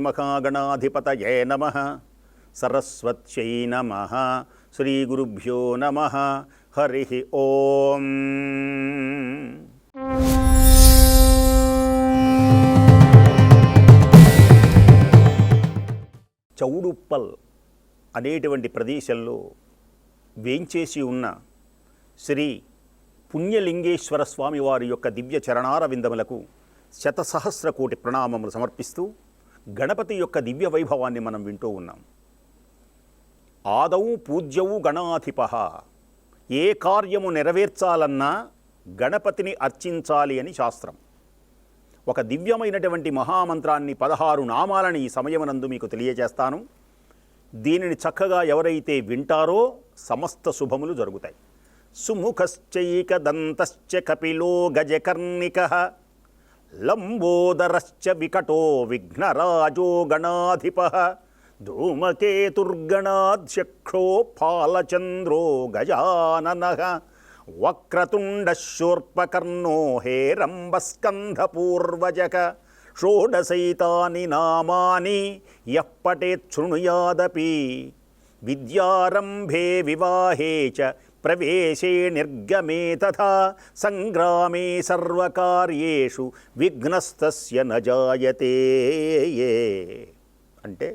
శ్రీమహాగణాధిపతయే నమః. సరస్వత్యై నమః. శ్రీగురుభ్యో నమః. హరి ఓం. చౌడుప్పల్ అనేటువంటి ప్రదేశంలో వేంచేసి ఉన్న శ్రీ పుణ్యలింగేశ్వర స్వామివారి యొక్క దివ్య చరణార విందములకు శతసహస్ర కోటి ప్రణామములు సమర్పిస్తూ గణపతి యొక్క దివ్య వైభవాన్ని మనం వింటూ ఉన్నాం. ఆదౌ పూజ్యవు గణాధిపః. ఏ కార్యము నెరవేర్చాలన్నా గణపతిని అర్చించాలి అని శాస్త్రం. ఒక దివ్యమైనటువంటి మహామంత్రాన్ని 16 నామాలని ఈ సమయమునందు మీకు తెలియజేస్తాను. దీనిని చక్కగా ఎవరైతే వింటారో సమస్త శుభములు జరుగుతాయి. సుముఖశ్చైకదంతశ్చ కపిలో గజకర్ణికః లంబోదరశ్చ వికటో విఘ్నరాజో గణాధిపః ధూమకేతుర్గణాధ్యక్షో ఫాలచంద్రో గజాననః వక్రతుండశూర్పకర్ణో హేరంబస్కంధపూర్వజక షోడశైతాని నామాని యః పఠేత్ శృణుయాదపి విద్యారంభే వివాహే చ ప్రవేశే నిర్గమే తథా సంగ్రామే సర్వకార్యేషు విఘ్నస్తస్య న జాయతే. అంటే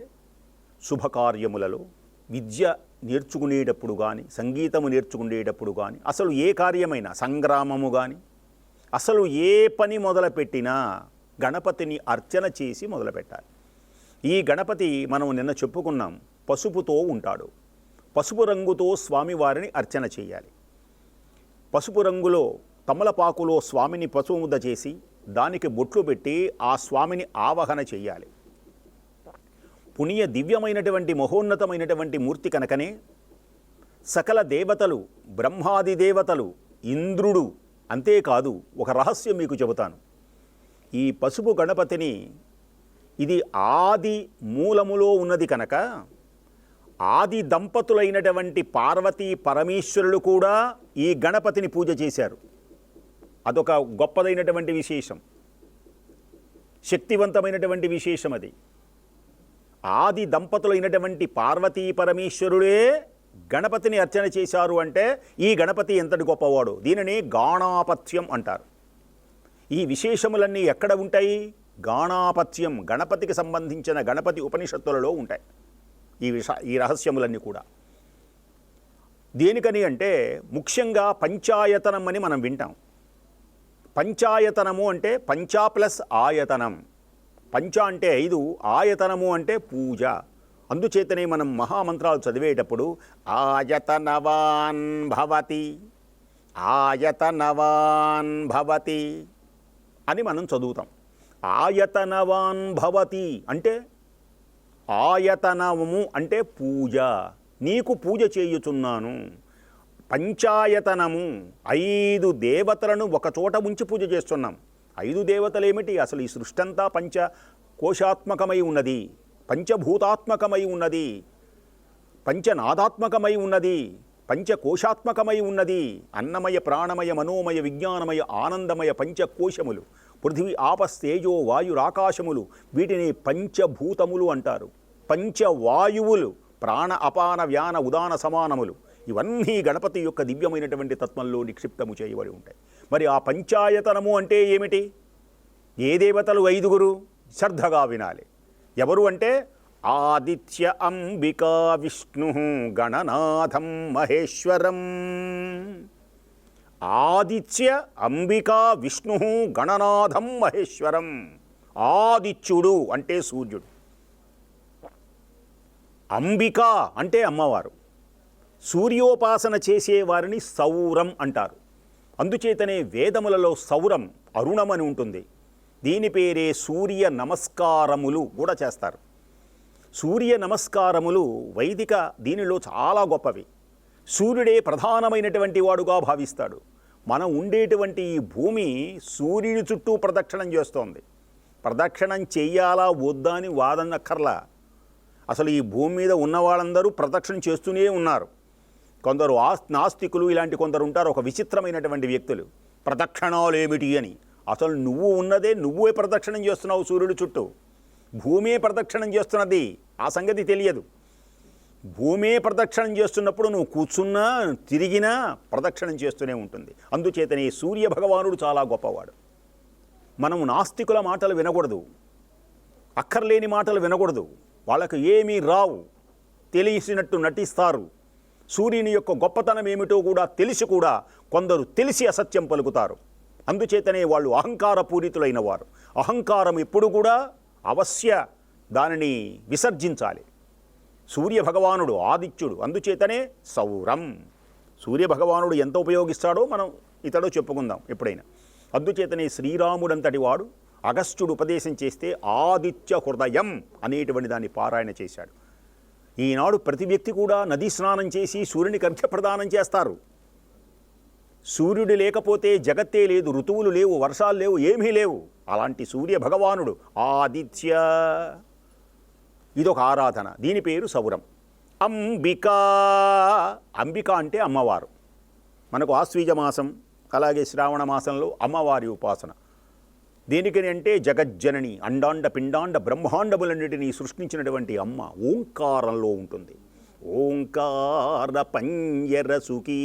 శుభకార్యములలో విద్య నేర్చుకునేటప్పుడు కానీ, సంగీతము నేర్చుకునేటప్పుడు కానీ, అసలు ఏ కార్యమైనా, సంగ్రామము కానీ, అసలు ఏ పని మొదలుపెట్టినా గణపతిని అర్చన చేసి మొదలుపెట్టాలి. ఈ గణపతి మనం నిన్న చెప్పుకున్నాం, పసుపుతో ఉంటాడు. పసుపు రంగుతో స్వామివారిని అర్చన చేయాలి. పసుపు రంగులో తమలపాకులో స్వామిని పసుపు ముద్ద చేసి దానికి బొట్లు పెట్టి ఆ స్వామిని ఆవాహన చేయాలి. పుణ్య దివ్యమైనటువంటి మహోన్నతమైనటువంటి మూర్తి కనుకనే సకల దేవతలు, బ్రహ్మాది దేవతలు, ఇంద్రుడు, అంతేకాదు ఒక రహస్యం మీకు చెబుతాను. ఈ పసుపు గణపతిని ఇది ఆది మూలములో ఉన్నది కనుక ఆది దంపతులైనటువంటి పార్వతీ పరమేశ్వరులు కూడా ఈ గణపతిని పూజ చేశారు. అదొక గొప్పదైనటువంటి విశేషం, శక్తివంతమైనటువంటి విశేషం. అది ఆది దంపతులైనటువంటి పార్వతీ పరమేశ్వరుడే గణపతిని అర్చన చేశారు అంటే ఈ గణపతి ఎంతటి గొప్పవాడు. దీనిని గాణాపత్యం అంటారు. ఈ విశేషములన్నీ ఎక్కడ ఉంటాయి? గాణాపత్యం, గణపతికి సంబంధించిన గణపతి ఉపనిషత్తులలో ఉంటాయి ఈ రహస్యములన్నీ కూడా. దేనికని అంటే ముఖ్యంగా పంచాయతనం అని మనం వింటాం. పంచాయతనము అంటే పంచా ప్లస్ ఆయతనం. పంచ అంటే 5, ఆయతనము అంటే పూజ. అందుచేతనే మనం మహామంత్రాలు చదివేటప్పుడు ఆయతనవాన్ భవతి, ఆయతనవాన్ భవతి అని మనం చదువుతాం. ఆయతనవాన్ భవతి అంటే ఆయతనము అంటే పూజ, నీకు పూజ చేయుచున్నాను. పంచాయతనము 5 దేవతలను ఒక చోట ఉంచి పూజ చేస్తున్నాం. 5 దేవతలు ఏమిటి? అసలు ఈ సృష్టి అంతా పంచకోశాత్మకమై ఉన్నది, పంచభూతాత్మకమై ఉన్నది, పంచనాదాత్మకమై ఉన్నది, పంచకోశాత్మకమై ఉన్నది. అన్నమయ, ప్రాణమయ, మనోమయ, విజ్ఞానమయ, ఆనందమయ పంచకోశములు, పృథివీ, ఆపస్తేజో, వాయురాకాశములు, వీటిని పంచభూతములు అంటారు. పంచవాయువులు, ప్రాణ, అపాన, వ్యాన, ఉదాన సమానములు, ఇవన్నీ గణపతి యొక్క దివ్యమైనటువంటి తత్వంలో నిక్షిప్తము చేయబడి ఉంటాయి. మరి ఆ పంచాయతనము అంటే ఏమిటి? ఏ దేవతలు? 5. శ్రద్ధగా వినాలి. ఎవరు అంటే ఆదిత్య, అంబికా, విష్ణు, గణనాథం, మహేశ్వరం. ఆదిత్య, అంబికా, విష్ణు, గణనాథం, మహేశ్వరం. ఆదిత్యుడు అంటే సూర్యుడు, అంబిక అంటే అమ్మవారు. సూర్యోపాసన చేసేవారిని సౌరం అంటారు. అందుచేతనే వేదములలో సౌరం, అరుణం అని ఉంటుంది. దీని పేరే సూర్య నమస్కారములు కూడా చేస్తారు. సూర్య నమస్కారములు వైదిక దీనిలో చాలా గొప్పవి. సూర్యుడే ప్రధానమైనటువంటి వాడుగా భావిస్తాడు. మనం ఉండేటువంటి ఈ భూమి సూర్యుని చుట్టూ ప్రదక్షిణం చేస్తోంది. ప్రదక్షిణం చెయ్యాలా వద్దా అని వాదనక్కర్లా. అసలు ఈ భూమి మీద ఉన్న వాళ్ళందరూ ప్రదక్షిణం చేస్తూనే ఉన్నారు. కొందరు నాస్తికులు ఇలాంటి కొందరు ఉంటారు, ఒక విచిత్రమైనటువంటి వ్యక్తులు. ప్రదక్షిణాలు ఏమిటి అని. అసలు నువ్వు ఉన్నదే, నువ్వే ప్రదక్షిణం చేస్తున్నావు సూర్యుడి చుట్టూ. భూమే ప్రదక్షిణం చేస్తున్నది, ఆ సంగతి తెలియదు. భూమే ప్రదక్షిణం చేస్తున్నప్పుడు నువ్వు కూర్చున్నా తిరిగినా ప్రదక్షిణం చేస్తూనే ఉంటుంది. అందుచేతనే సూర్య భగవానుడు చాలా గొప్పవాడు. మనం నాస్తికుల మాటలు వినకూడదు, అక్కర్లేని మాటలు వినకూడదు. వాళ్ళకు ఏమీ రావు, తెలిసినట్టు నటిస్తారు. సూర్యుని యొక్క గొప్పతనం ఏమిటో కూడా తెలిసి కూడా కొందరు తెలిసి అసత్యం పలుకుతారు. అందుచేతనే వాళ్ళు అహంకారపూరితులైన వారు. అహంకారం ఎప్పుడు కూడా అవశ్య దానిని విసర్జించాలి. సూర్యభగవానుడు ఆదిత్యుడు, అందుచేతనే సౌరం. సూర్యభగవానుడు ఎంత ఉపయోగిస్తాడో మనం ఇతడు చెప్పుకుందాం ఎప్పుడైనా. అందుచేతనే శ్రీరాముడంతటి వాడు అగస్త్యుడు ఉపదేశం చేస్తే ఆదిత్య హృదయం అనేటువంటి దాన్ని పారాయణ చేశాడు. ఈనాడు ప్రతి వ్యక్తి కూడా నదీ స్నానం చేసి సూర్యునికి అర్ఘ్యప్రదానం చేస్తారు. సూర్యుడు లేకపోతే జగత్తే లేదు, ఋతువులు లేవు, వర్షాలు లేవు, ఏమీ లేవు. అలాంటి సూర్య భగవానుడు ఆదిత్య, ఇదొక ఆరాధన. దీని పేరు సౌరం. అంబికా, అంబిక అంటే అమ్మవారు. మనకు ఆశ్వీజ మాసం అలాగే శ్రావణ మాసంలో అమ్మవారి ఉపాసన. దేనికని అంటే జగజ్జనని, అండాండ పిండాండ బ్రహ్మాండములన్నిటినీ సృష్టించినటువంటి అమ్మ ఓంకారంలో ఉంటుంది. ఓంకార పంజరసుకీ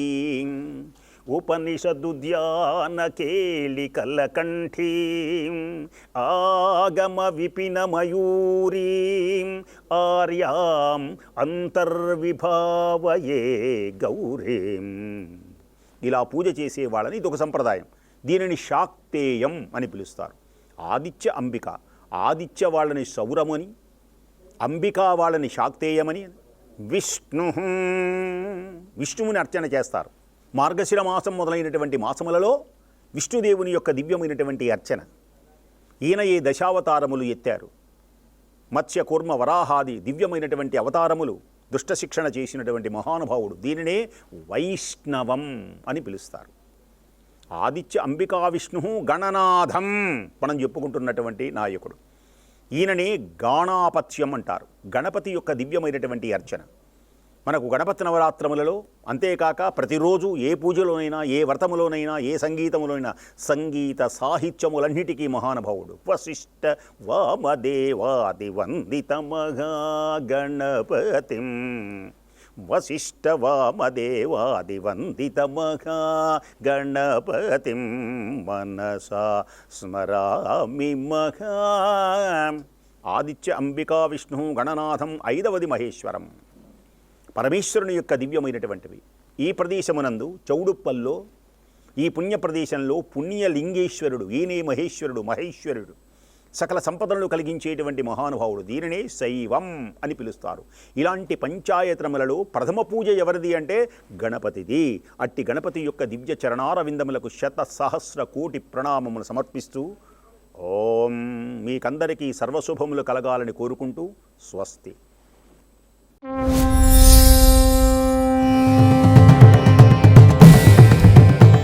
ఉపనిషదు ధ్యాన కేళి కలకంఠీ ఆగమ విపిన మయూరీ ఆర్యాం అంతర్విభావయే గౌరీం. ఇలా పూజ చేసే వాళ్ళని ఇదొక సంప్రదాయం. దీనిని శాక్తేయం అని పిలుస్తారు. ఆదిత్య అంబిక, ఆదిత్య వాళ్ళని సౌరమని, అంబికా వాళ్ళని శాక్తేయమని. విష్ణువుని అర్చన చేస్తారు. మార్గశిర మాసం మొదలైనటువంటి మాసములలో విష్ణుదేవుని యొక్క దివ్యమైనటువంటి అర్చన. ఈయన ఏ దశావతారములు ఎత్తారు. మత్స్య కూర్మ వరాహాది దివ్యమైనటువంటి అవతారములు దుష్టశిక్షణ చేసినటువంటి మహానుభావుడు. దీనినే వైష్ణవం అని పిలుస్తారు. ఆదిత్య అంబికా విష్ణు గణనాథం మనం చెప్పుకుంటున్నటువంటి నాయకుడు. ఈయననే గాణాపత్యం అంటారు. గణపతి యొక్క దివ్యమైనటువంటి అర్చన. మనకు గణపతి నవరాత్రములలో అంతేకాక ప్రతిరోజు ఏ పూజలోనైనా, ఏ వ్రతములోనైనా, ఏ సంగీతములోనైనా సంగీత సాహిత్యములన్నిటికీ మహానుభావుడు. వశిష్ఠ వామదేవాది వందిత మహాగణపతిం, వశిష్ఠ వామదేవాది వందిత మహాగణపతిం మనసా స్మరామి మహా. ఆదిత్య అంబికా విష్ణు గణనాథం, ఐదవది మహేశ్వరం, పరమేశ్వరుని యొక్క దివ్యమైనటువంటివి. ఈ ప్రదేశమునందు చౌడుప్పల్లో, ఈ పుణ్య ప్రదేశంలో పుణ్యలింగేశ్వరుడు, ఈయనే మహేశ్వరుడు, మహేశ్వరుడు, సకల సంపదలను కలిగించేటువంటి మహానుభావుడు. దీనినే శైవం అని పిలుస్తారు. ఇలాంటి పంచాయతనములలో ప్రథమ పూజ ఎవరిది అంటే గణపతిది. అట్టి గణపతి యొక్క దివ్య చరణార విందములకు 100,000,000 కోటి ప్రణామములు సమర్పిస్తూ ఓం మీకందరికీ సర్వశుభములు కలగాలని కోరుకుంటూ స్వస్తి.